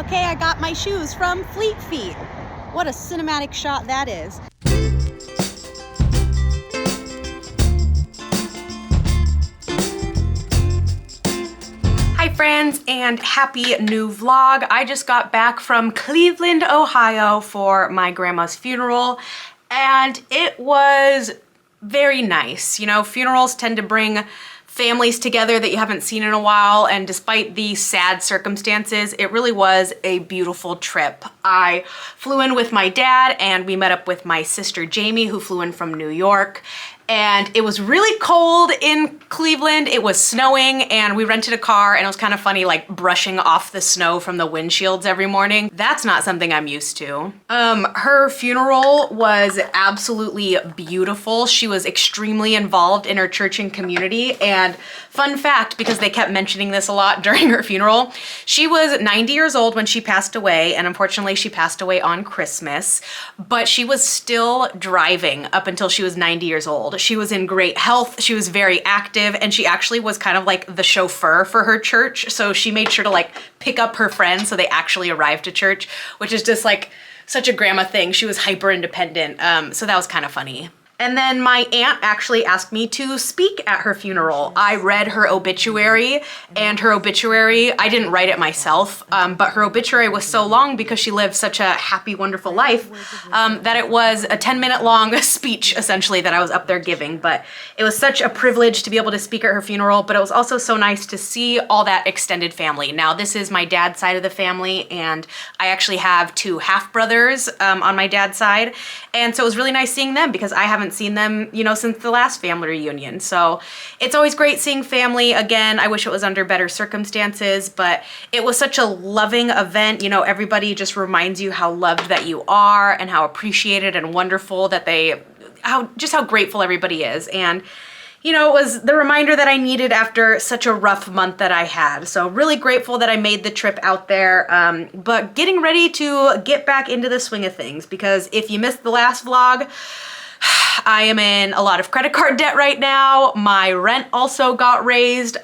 Okay, I got my shoes from Fleet Feet. What a cinematic shot that is. Hi friends, and happy new vlog. I just got back from Cleveland, Ohio for my grandma's funeral, and it was very nice. You know, funerals tend to bring families together that you haven't seen in a while, and despite the sad circumstances, it really was a beautiful trip. I flew in with my dad, and we met up with my sister Jamie, who flew in from New York. And it was really cold in Cleveland. It was snowing, and we rented a car, and it was kind of funny, like brushing off the snow from the windshields every morning. That's not something I'm used to. Her funeral was absolutely beautiful. She was extremely involved in her church and community. And fun fact, because they kept mentioning this a lot during her funeral, she was 90 years old when she passed away, and unfortunately she passed away on Christmas, but she was still driving up until she was 90 years old. She was in great health, she was very active, and she actually was kind of like the chauffeur for her church. So she made sure to like pick up her friends so they actually arrived to church, which is just like such a grandma thing. She was hyper independent, so that was kind of funny. And then my aunt actually asked me to speak at her funeral. I read her obituary, and her obituary, I didn't write it myself, but her obituary was so long because she lived such a happy, wonderful life that it was a 10-minute long speech, essentially, that I was up there giving. But it was such a privilege to be able to speak at her funeral, but it was also so nice to see all that extended family. Now, this is my dad's side of the family, and I actually have two half-brothers on my dad's side, and so it was really nice seeing them because I haven't seen them, you know, since the last family reunion. So it's always great seeing family again. I wish it was under better circumstances, but it was such a loving event. You know, everybody just reminds you how loved that you are and how appreciated and wonderful that how grateful everybody is. And you know, it was the reminder that I needed after such a rough month that I had. So really grateful that I made the trip out there, but getting ready to get back into the swing of things, because if you missed the last vlog, I am in a lot of credit card debt right now. My rent also got raised.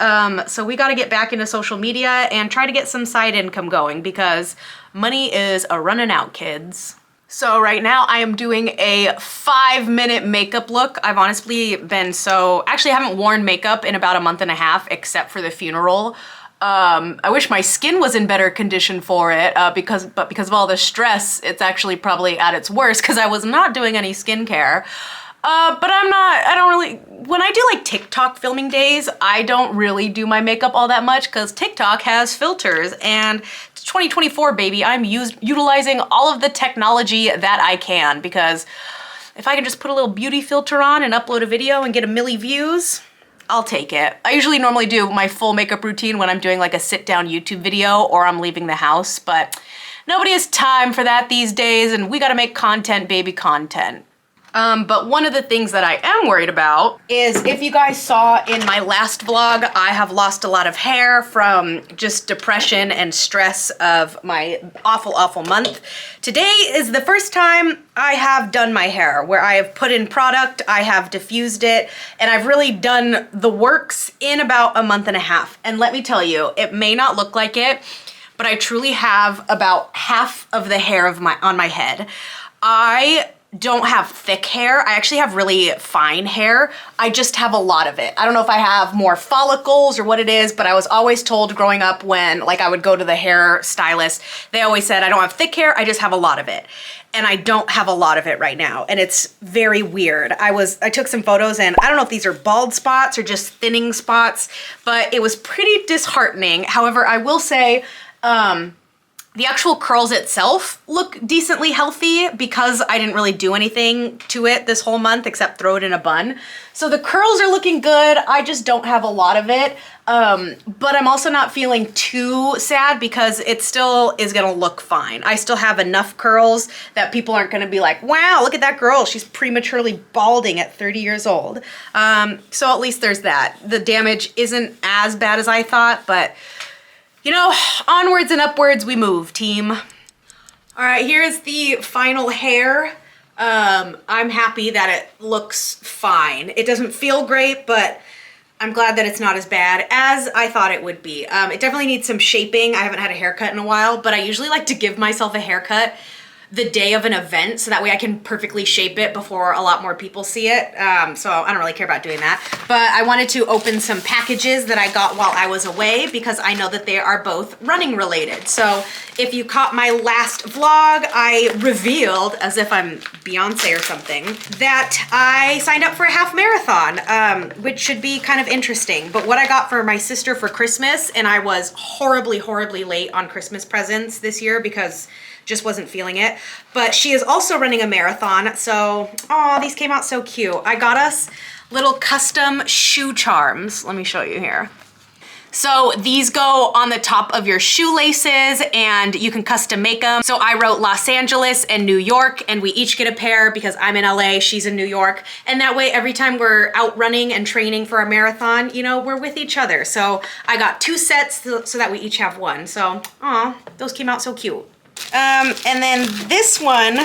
So we got to get back into social media and try to get some side income going because money is a running out, kids. So right now I am doing a 5-minute makeup look. I've honestly been actually I haven't worn makeup in about a month and a half except for the funeral. I wish my skin was in better condition for it, because of all the stress, it's actually probably at its worst because I was not doing any skincare. But when I do like TikTok filming days, I don't really do my makeup all that much because TikTok has filters, and it's 2024, baby. I'm utilizing all of the technology that I can, because if I can just put a little beauty filter on and upload a video and get a milli views, I'll take it. I usually normally do my full makeup routine when I'm doing like a sit-down YouTube video or I'm leaving the house, but nobody has time for that these days, and we gotta make content, baby, content. But one of the things that I am worried about is, if you guys saw in my last vlog, I have lost a lot of hair from just depression and stress of my awful, awful month. Today is the first time I have done my hair, where I have put in product, I have diffused it, and I've really done the works in about a month and a half. And let me tell you, it may not look like it, but I truly have about half of the hair on my head. I don't have thick hair. I actually have really fine hair. I just have a lot of it. I don't know if I have more follicles or what it is, but I was always told growing up, when like I would go to the hair stylist, they always said, I don't have thick hair, I just have a lot of it. And I don't have a lot of it right now, and it's very weird. I took some photos, and I don't know if these are bald spots or just thinning spots, but it was pretty disheartening. However, I will say, the actual curls itself look decently healthy because I didn't really do anything to it this whole month except throw it in a bun. So the curls are looking good. I just don't have a lot of it. But I'm also not feeling too sad because it still is gonna look fine. I still have enough curls that people aren't gonna be like, wow, look at that girl, she's prematurely balding at 30 years old. So at least there's that. The damage isn't as bad as I thought, but you know, onwards and upwards we move, team. All right, here's the final hair. I'm happy that it looks fine. It doesn't feel great, but I'm glad that it's not as bad as I thought it would be. It definitely needs some shaping. I haven't had a haircut in a while, but I usually like to give myself a haircut the day of an event so that way I can perfectly shape it before a lot more people see it. So I don't really care about doing that. But I wanted to open some packages that I got while I was away because I know that they are both running related. So if you caught my last vlog, I revealed, as if I'm Beyonce or something, that I signed up for a half marathon, which should be kind of interesting. But what I got for my sister for Christmas, and I was horribly, horribly late on Christmas presents this year because just wasn't feeling it. But she is also running a marathon. So, oh, these came out so cute. I got us little custom shoe charms. Let me show you here. So these go on the top of your shoelaces and you can custom make them. So I wrote Los Angeles and New York and we each get a pair because I'm in LA, she's in New York. And that way every time we're out running and training for a marathon, you know, we're with each other. So I got 2 sets so that we each have one. So, aw, those came out so cute. And then this one,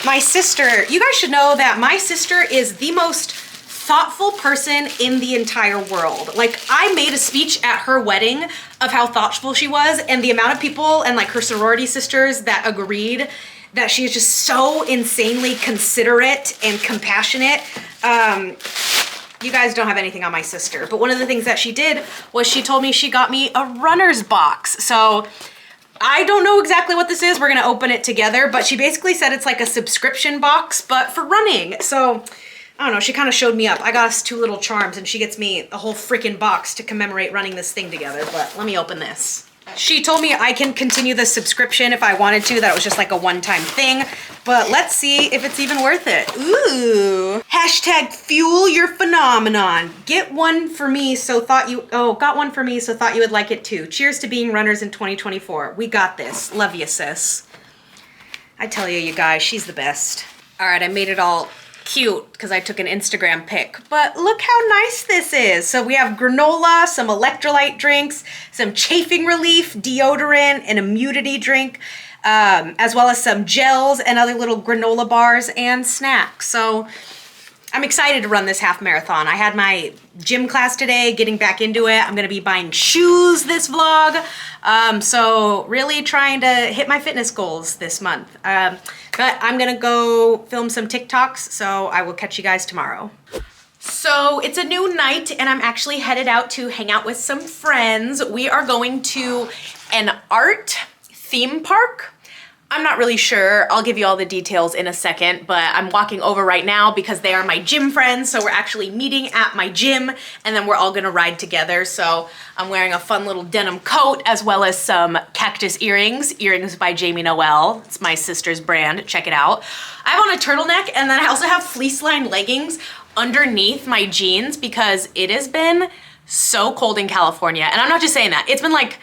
my sister, you guys should know that my sister is the most thoughtful person in the entire world. Like, I made a speech at her wedding of how thoughtful she was, and the amount of people and like her sorority sisters that agreed that she is just so insanely considerate and compassionate. You guys don't have anything on my sister, but one of the things that she did was she told me she got me a runner's box. So I don't know exactly what this is. We're gonna open it together, but she basically said it's like a subscription box, but for running. So, I don't know, she kind of showed me up. I got us 2 little charms and she gets me a whole freaking box to commemorate running this thing together, but let me open this. She told me I can continue the subscription if I wanted to, that it was just like a one-time thing, but let's see if it's even worth it. Ooh. Hashtag fuel your phenomenon. Get one for me, so thought you, got one for me, so thought you would like it too. Cheers to being runners in 2024. We got this. Love you, sis. I tell you, you guys, she's the best. All right, I made it all cute because I took an Instagram pic, but look how nice this is. So we have granola, some electrolyte drinks, some chafing relief, deodorant, and immunity drink, as well as some gels and other little granola bars and snacks. So I'm excited to run this half marathon. I had my gym class today, getting back into it. I'm gonna be buying shoes this vlog. So really trying to hit my fitness goals this month. But I'm gonna go film some TikToks, so I will catch you guys tomorrow. So it's a new night and I'm actually headed out to hang out with some friends. We are going to an art theme park. I'm not really sure. I'll give you all the details in a second, but I'm walking over right now because they are my gym friends. So we're actually meeting at my gym and then we're all gonna ride together. So I'm wearing a fun little denim coat as well as some cactus earrings. Earrings by Jamie Noel. It's my sister's brand, check it out. I have on a turtleneck and then I also have fleece lined leggings underneath my jeans because it has been so cold in California. And I'm not just saying that, it's been like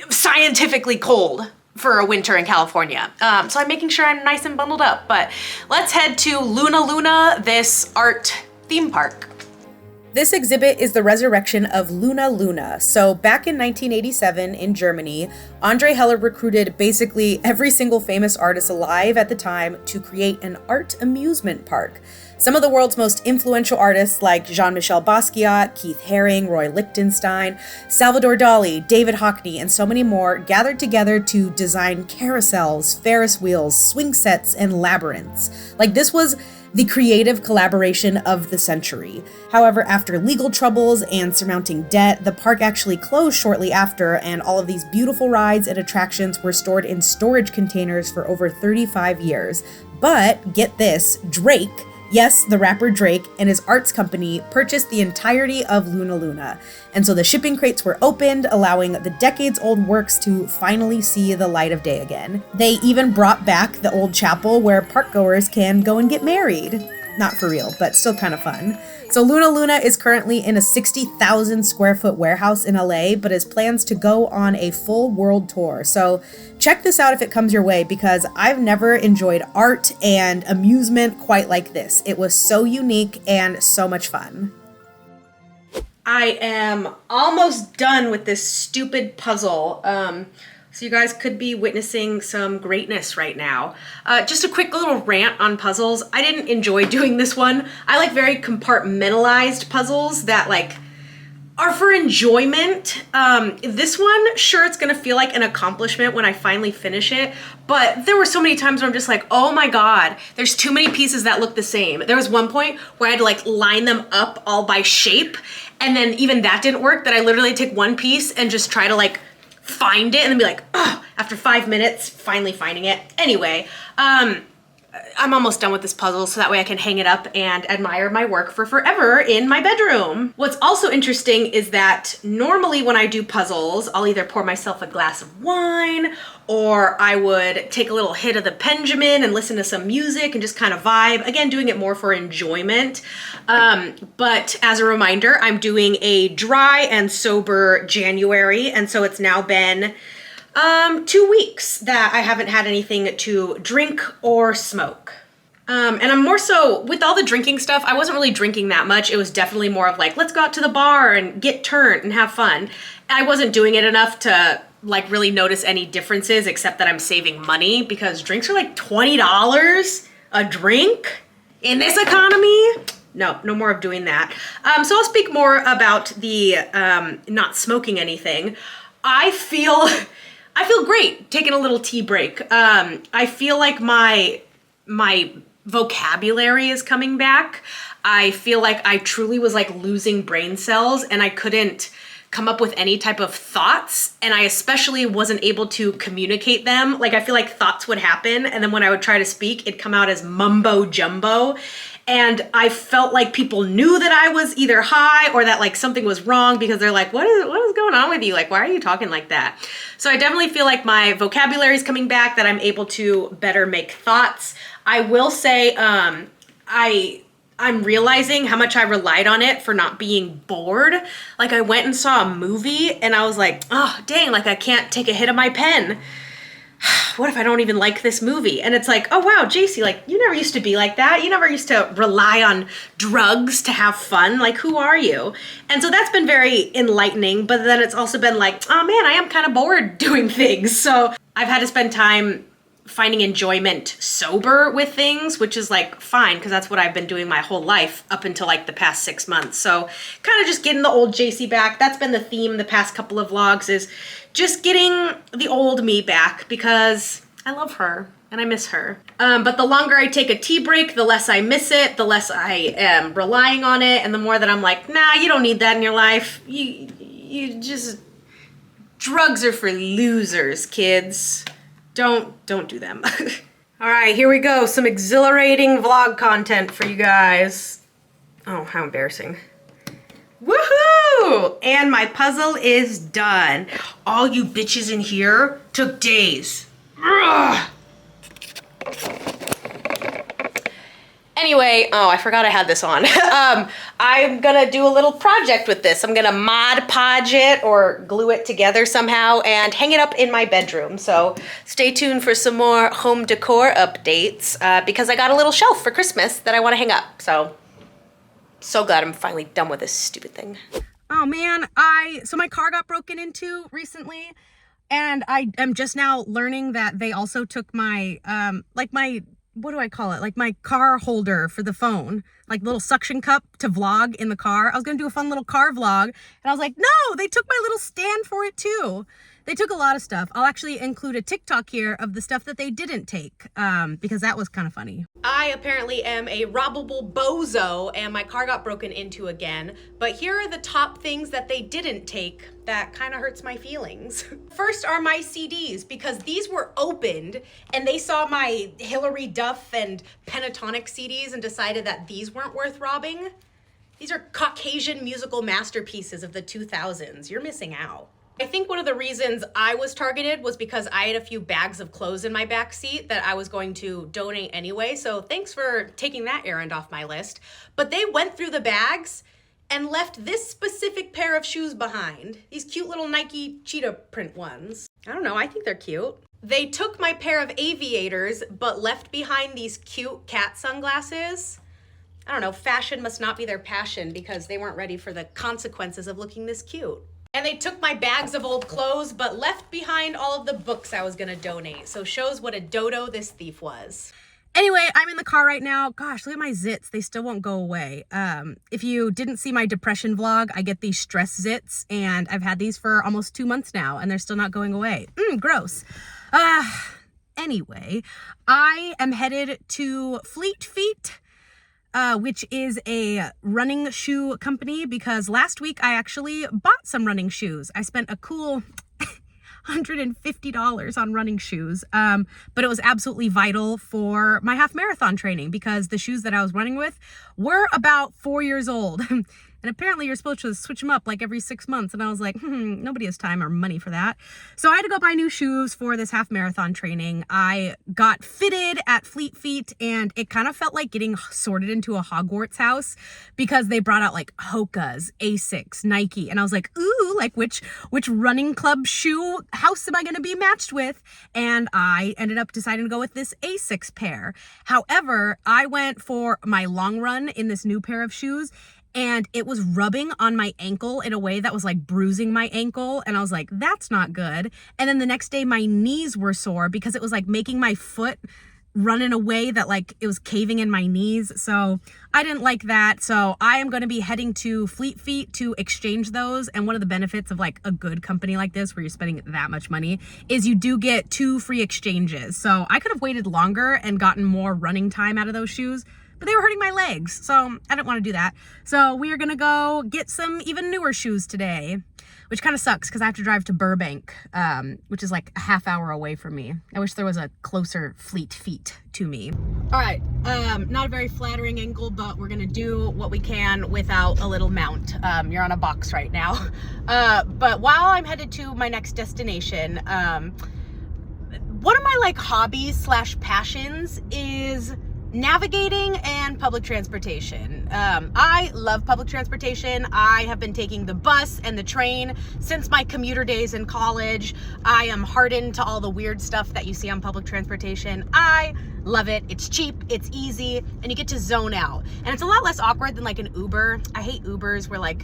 scientifically cold for a winter in California. So I'm making sure I'm nice and bundled up, but let's head to Luna Luna, this art theme park. This exhibit is the resurrection of Luna Luna. So back in 1987 in Germany, Andre Heller recruited basically every single famous artist alive at the time to create an art amusement park. Some of the world's most influential artists like Jean-Michel Basquiat, Keith Haring, Roy Lichtenstein, Salvador Dali, David Hockney, and so many more gathered together to design carousels, Ferris wheels, swing sets, and labyrinths. Like, this was the creative collaboration of the century. However, after legal troubles and surmounting debt, the park actually closed shortly after, and all of these beautiful rides and attractions were stored in storage containers for over 35 years. But, get this, Drake, yes, the rapper Drake, and his arts company purchased the entirety of Luna Luna. And so the shipping crates were opened, allowing the decades-old works to finally see the light of day again. They even brought back the old chapel where parkgoers can go and get married. Not for real, but still kind of fun. So Luna Luna is currently in a 60,000 square foot warehouse in LA, but has plans to go on a full world tour. So check this out if it comes your way, because I've never enjoyed art and amusement quite like this. It was so unique and so much fun. I am almost done with this stupid puzzle. So you guys could be witnessing some greatness right now. Just a quick little rant on puzzles. I didn't enjoy doing this one. I like very compartmentalized puzzles that like are for enjoyment. This one, sure, it's gonna feel like an accomplishment when I finally finish it, but there were so many times where I'm just like, oh my God, there's too many pieces that look the same. There was one point where I had to like line them up all by shape, and then even that didn't work, that I literally take one piece and just try to like find it and then be like, oh, after 5 minutes, finally finding it. Anyway, I'm almost done with this puzzle so that way I can hang it up and admire my work for forever in my bedroom. What's also interesting is that normally when I do puzzles, I'll either pour myself a glass of wine or I would take a little hit of the Benjamin and listen to some music and just kind of vibe. Again, doing it more for enjoyment. But as a reminder, I'm doing a dry and sober January, and so it's now been 2 weeks that I haven't had anything to drink or smoke. And I'm more so, with all the drinking stuff, I wasn't really drinking that much. It was definitely more of like, let's go out to the bar and get turned and have fun. I wasn't doing it enough to like really notice any differences, except that I'm saving money because drinks are like $20 a drink in this economy. No more of doing that. So I'll speak more about the not smoking anything. I feel great taking a little tea break. I feel like my vocabulary is coming back. I feel like I truly was like losing brain cells and I couldn't come up with any type of thoughts, and I especially wasn't able to communicate them. Like I feel like thoughts would happen and then when I would try to speak, it'd come out as mumbo jumbo. And I felt like people knew that I was either high or that like something was wrong because they're like, what is going on with you? Like, why are you talking like that? So I definitely feel like my vocabulary is coming back, that I'm able to better make thoughts. I will say, I'm realizing how much I relied on it for not being bored. Like I went and saw a movie and I was like, oh dang, like I can't take a hit of my pen. What if I don't even like this movie? And it's like, oh wow, Jacy, like you never used to be like that. You never used to rely on drugs to have fun. Like who are you? And so that's been very enlightening, but then it's also been like, oh man, I am kind of bored doing things. So I've had to spend time finding enjoyment sober with things, which is like fine because that's what I've been doing my whole life up until like the past 6 months. So kind of just getting the old Jacy back. That's been the theme the past couple of vlogs, is just getting the old me back because I love her and I miss her. But the longer I take a tea break, the less I miss it, the less I am relying on it, and the more that I'm like, nah, you don't need that in your life. You just, drugs are for losers, kids. Don't do them. All right, here we go. Some exhilarating vlog content for you guys. Oh, how embarrassing. Woohoo! And my puzzle is done. All you bitches in here took days. Ugh. Anyway, oh, I forgot I had this on. I'm gonna do a little project with this. I'm gonna Mod Podge it or glue it together somehow and hang it up in my bedroom. So stay tuned for some more home decor updates because I got a little shelf for Christmas that I wanna hang up. So glad I'm finally done with this stupid thing. Oh man, so my car got broken into recently and I am just now learning that they also took my, what do I call it? Like my car holder for the phone, like little suction cup to vlog in the car. I was gonna do a fun little car vlog and I was like, no, they took my little stand for it too. They took a lot of stuff. I'll actually include a TikTok here of the stuff that they didn't take because that was kind of funny. I apparently am a robbable bozo and my car got broken into again, but here are the top things that they didn't take that kind of hurts my feelings. First are my CDs, because these were opened and they saw my Hillary Duff and Pentatonic CDs and decided that these weren't worth robbing. These are Caucasian musical masterpieces of the 2000s. You're missing out. I think one of the reasons I was targeted was because I had a few bags of clothes in my back seat that I was going to donate anyway, so thanks for taking that errand off my list. But they went through the bags and left this specific pair of shoes behind. These cute little Nike cheetah print ones. I don't know, I think they're cute. They took my pair of aviators, but left behind these cute cat sunglasses. I don't know, fashion must not be their passion because they weren't ready for the consequences of looking this cute. And they took my bags of old clothes, but left behind all of the books I was gonna donate. So shows what a dodo this thief was. Anyway, I'm in the car right now. Gosh, look at my zits. They still won't go away. If you didn't see my depression vlog, I get these stress zits, and I've had these for almost 2 months now, and they're still not going away. Gross. Anyway, I am headed to Fleet Feet, which is a running shoe company, because last week I actually bought some running shoes. I spent a cool $150 on running shoes, but it was absolutely vital for my half marathon training, because the shoes that I was running with were about 4 years old. And apparently you're supposed to switch them up like every 6 months. And I was like, nobody has time or money for that. So I had to go buy new shoes for this half marathon training. I got fitted at Fleet Feet, and it kind of felt like getting sorted into a Hogwarts house, because they brought out like Hoka's, Asics, Nike. And I was like, ooh, like which running club shoe house am I going to be matched with? And I ended up deciding to go with this Asics pair. However, I went for my long run in this new pair of shoes, and it was rubbing on my ankle in a way that was like bruising my ankle. And I was like, that's not good. And then the next day my knees were sore, because it was like making my foot run in a way that like it was caving in my knees. So I didn't like that. So I am going to be heading to Fleet Feet to exchange those. And one of the benefits of like a good company like this, where you're spending that much money, is you do get 2 free exchanges. So I could have waited longer and gotten more running time out of those shoes, but they were hurting my legs, so I didn't want to do that. So we are gonna go get some even newer shoes today, which kind of sucks because I have to drive to Burbank, which is like a half hour away from me. I wish there was a closer Fleet Feet to me. All right, not a very flattering angle, but we're gonna do what we can without a little mount. You're on a box right now. But while I'm headed to my next destination, one of my like hobbies slash passions is navigating and public transportation. I love public transportation. I have been taking the bus and the train since my commuter days in college. I am hardened to all the weird stuff that you see on public transportation. I love it. It's cheap, it's easy, and you get to zone out. And it's a lot less awkward than like an Uber. I hate Ubers where like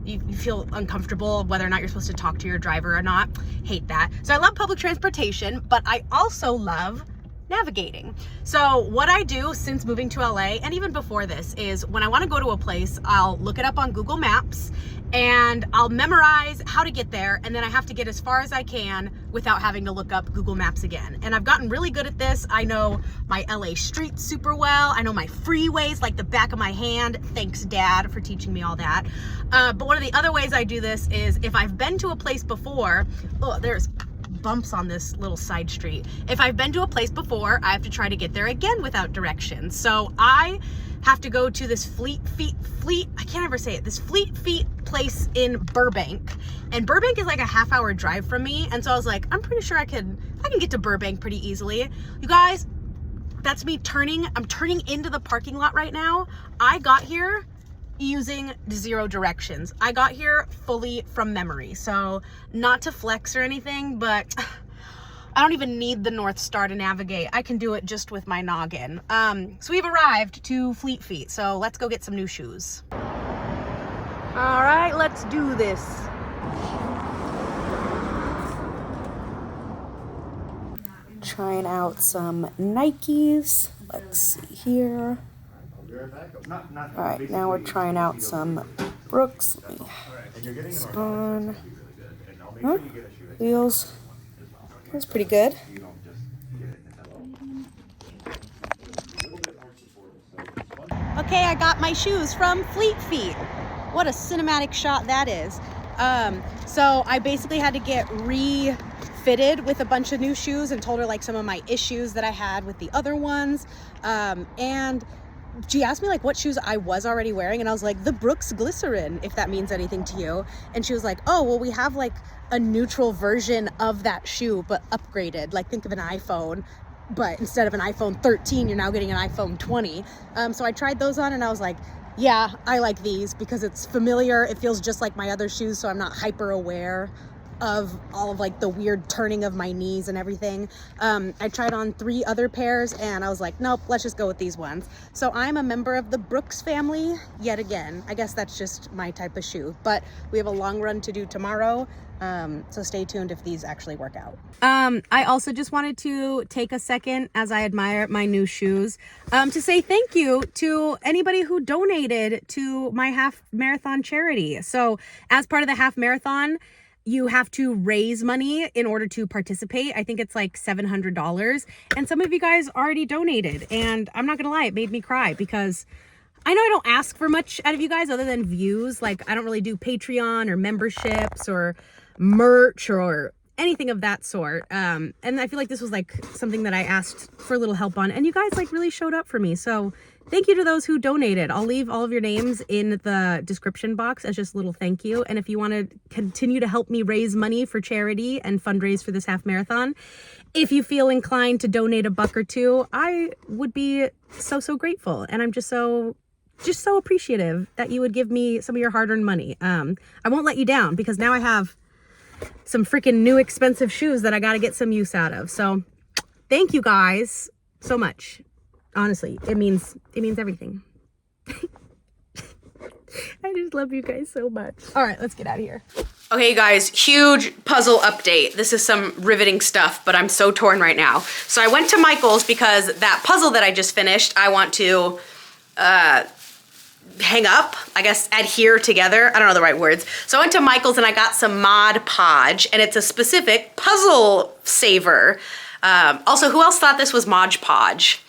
you feel uncomfortable whether or not you're supposed to talk to your driver or not. Hate that. So I love public transportation, but I also love navigating. So what I do since moving to LA, and even before this, is when I want to go to a place, I'll look it up on Google Maps and I'll memorize how to get there, and then I have to get as far as I can without having to look up Google Maps again. And I've gotten really good at this. I know my LA streets super well. I know my freeways like the back of my hand. Thanks, Dad, for teaching me all that. But one of the other ways I do this is if I've been to a place before, oh, there's bumps on this little side street. If I've been to a place before, I have to try to get there again without directions. So I have to go to this Fleet Feet place in Burbank. And Burbank is like a half-hour drive from me. And so I was like, I'm pretty sure I can get to Burbank pretty easily. You guys, that's me I'm turning into the parking lot right now. I got here using 0 directions. I got here fully from memory. So not to flex or anything, but I don't even need the North Star to navigate. I can do it just with my noggin. So we've arrived to Fleet Feet. So let's go get some new shoes. All right, let's do this. Trying out some Nikes. Let's see here. All right, now we're trying out some Brooks. Let me get this on. Huh? Feels pretty good. Okay, I got my shoes from Fleet Feet. What a cinematic shot that is. So I basically had to get refitted with a bunch of new shoes and told her like some of my issues that I had with the other ones. And she asked me like what shoes I was already wearing, and I was like, the Brooks Glycerin, if that means anything to you. And she was like, oh, well, we have like a neutral version of that shoe, but upgraded. Like think of an iPhone, but instead of an iPhone 13, you're now getting an iPhone 20. So I tried those on and I was like, yeah, I like these because it's familiar. It feels just like my other shoes, so I'm not hyper aware of all of like the weird turning of my knees and everything. I tried on 3 other pairs and I was like, nope, let's just go with these ones. So I'm a member of the Brooks family yet again. I guess that's just my type of shoe, but we have a long run to do tomorrow. So stay tuned if these actually work out. I also just wanted to take a second as I admire my new shoes, to say thank you to anybody who donated to my half marathon charity. So as part of the half marathon, you have to raise money in order to participate. I think it's like $700. And some of you guys already donated. And I'm not gonna lie, it made me cry because I know I don't ask for much out of you guys other than views. Like I don't really do Patreon or memberships or merch or anything of that sort. And I feel like this was like something that I asked for a little help on, and you guys like really showed up for me. So thank you to those who donated. I'll leave all of your names in the description box as just a little thank you. And if you want to continue to help me raise money for charity and fundraise for this half marathon, if you feel inclined to donate $1 or $2, I would be so grateful. And I'm just so appreciative that you would give me some of your hard-earned money. I won't let you down because now I have some freaking new expensive shoes that I got to get some use out of. So thank you guys so much. Honestly, it means everything. I just love you guys so much. All right, let's get out of here. Okay, guys, huge puzzle update. This is some riveting stuff, but I'm so torn right now. So I went to Michael's because that puzzle that I just finished, I want to hang up, I guess, adhere together. I don't know the right words. So I went to Michael's and I got some Mod Podge, and it's a specific puzzle saver. Also, who else thought this was Mod Podge?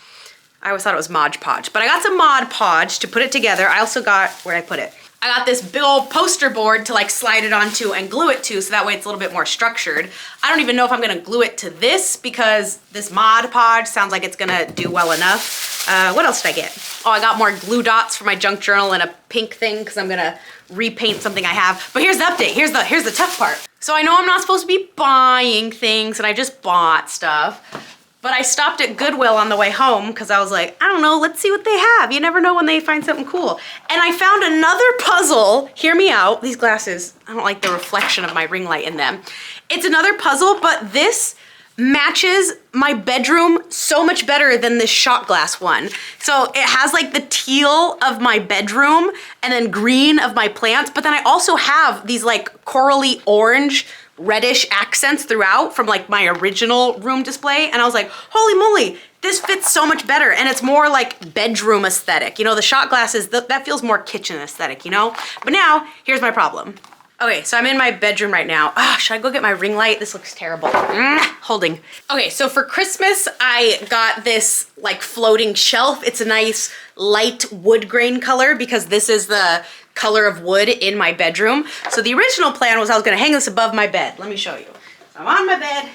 I always thought it was Mod Podge, but I got some Mod Podge to put it together. I also got, where'd I put it? I got this big old poster board to like slide it onto and glue it to, so that way it's a little bit more structured. I don't even know if I'm gonna glue it to this because this Mod Podge sounds like it's gonna do well enough. What else did I get? Oh, I got more glue dots for my junk journal and a pink thing because I'm gonna repaint something I have. But here's the update, here's the tough part. So I know I'm not supposed to be buying things and I just bought stuff. But I stopped at Goodwill on the way home because I was like, I don't know, let's see what they have. You never know when they find something cool. And I found another puzzle. Hear me out. These glasses, I don't like the reflection of my ring light in them. It's another puzzle, but this matches my bedroom so much better than this shot glass one. So it has like the teal of my bedroom and then green of my plants. But then I also have these like corally orange reddish accents throughout from like my original room display. And I was like, holy moly, this fits so much better. And it's more like bedroom aesthetic. You know, the shot glasses, that feels more kitchen aesthetic, you know? But now, here's my problem. Okay, so I'm in my bedroom right now. Should I go get my ring light? This looks terrible. Holding. Okay, so for Christmas, I got this like floating shelf. It's a nice light wood grain color because this is the color of wood in my bedroom. So the original plan was I was gonna hang this above my bed. Let me show you. So I'm on my bed,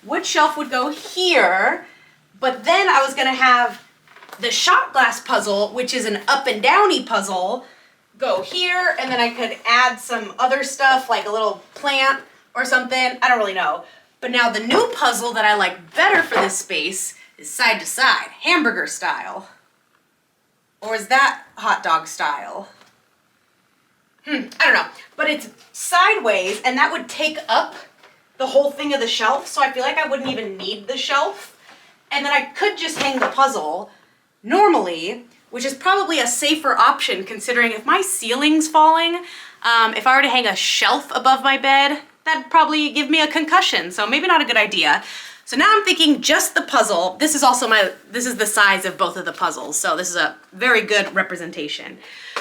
wood shelf would go here, but then I was gonna have the shot glass puzzle, which is an up and downy puzzle, go here, and then I could add some other stuff like a little plant or something. I don't really know. But now the new puzzle that I like better for this space is side to side, hamburger style. Or is that hot dog style? I don't know, but it's sideways and that would take up the whole thing of the shelf, so I feel like I wouldn't even need the shelf. And then I could just hang the puzzle normally, which is probably a safer option considering if my ceiling's falling, if I were to hang a shelf above my bed, that'd probably give me a concussion, so maybe not a good idea. So now I'm thinking just the puzzle. This is also this is the size of both of the puzzles, so this is a very good representation.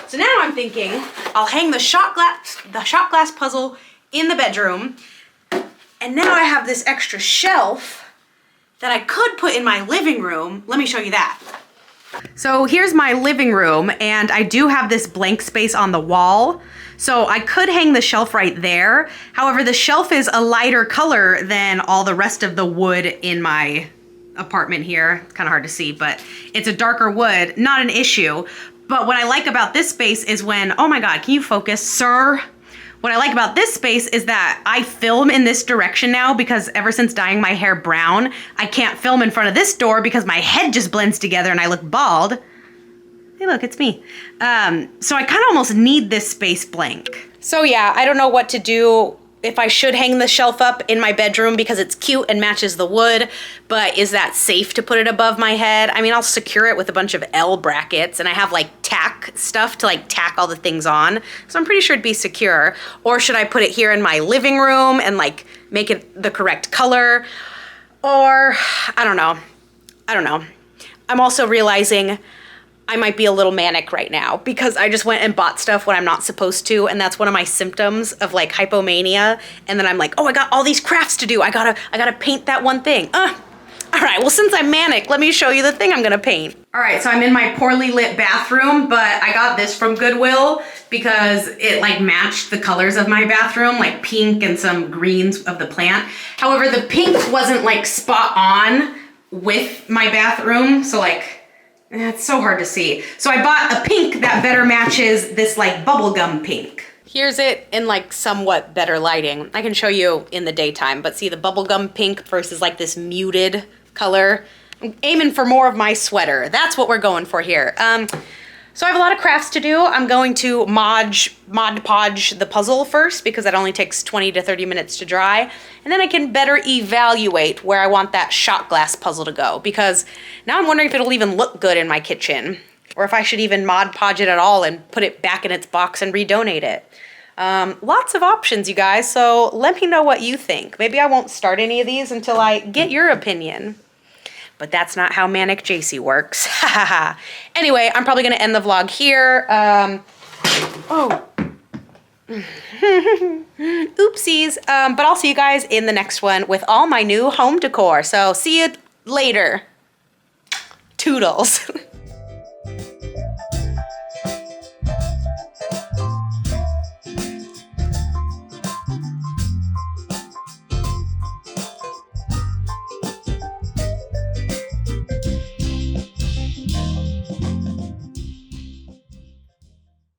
So now I'm thinking I'll hang the shot glass puzzle in the bedroom, and now I have this extra shelf that I could put in my living room. Let me show you that. So here's my living room, and I do have this blank space on the wall. So I could hang the shelf right there. However, the shelf is a lighter color than all the rest of the wood in my apartment here. It's kind of hard to see, but it's a darker wood, not an issue. But what I like about this space is when, oh my God, can you focus, sir? What I like about this space is that I film in this direction now because ever since dyeing my hair brown, I can't film in front of this door because my head just blends together and I look bald. Hey, look, it's me. So I kind of almost need this space blank. So yeah, I don't know what to do if I should hang the shelf up in my bedroom because it's cute and matches the wood, but is that safe to put it above my head? I mean, I'll secure it with a bunch of L brackets, and I have like tack stuff to like tack all the things on, so I'm pretty sure it'd be secure. Or should I put it here in my living room and like make it the correct color? Or I don't know. I'm also realizing I might be a little manic right now because I just went and bought stuff when I'm not supposed to, and that's one of my symptoms of like hypomania. And then I'm like, oh, I got all these crafts to do. I gotta paint that one thing. All right, well, since I'm manic, let me show you the thing I'm gonna paint. All right, so I'm in my poorly lit bathroom, but I got this from Goodwill because it like matched the colors of my bathroom, like pink and some greens of the plant. However, the pink wasn't like spot on with my bathroom, so like, it's so hard to see. So I bought a pink that better matches this like bubblegum pink. Here's it in like somewhat better lighting. I can show you in the daytime, but see the bubblegum pink versus like this muted color. I'm aiming for more of my sweater. That's what we're going for here. So I have a lot of crafts to do. I'm going to Mod Podge the puzzle first because that only takes 20 to 30 minutes to dry. And then I can better evaluate where I want that shot glass puzzle to go, because now I'm wondering if it'll even look good in my kitchen, or if I should even Mod Podge it at all and put it back in its box and redonate it. Lots of options, you guys, so let me know what you think. Maybe I won't start any of these until I get your opinion. But that's not how Manic Jacy works. Anyway, I'm probably gonna end the vlog here. Oopsies. But I'll see you guys in the next one with all my new home decor. So see you later. Toodles.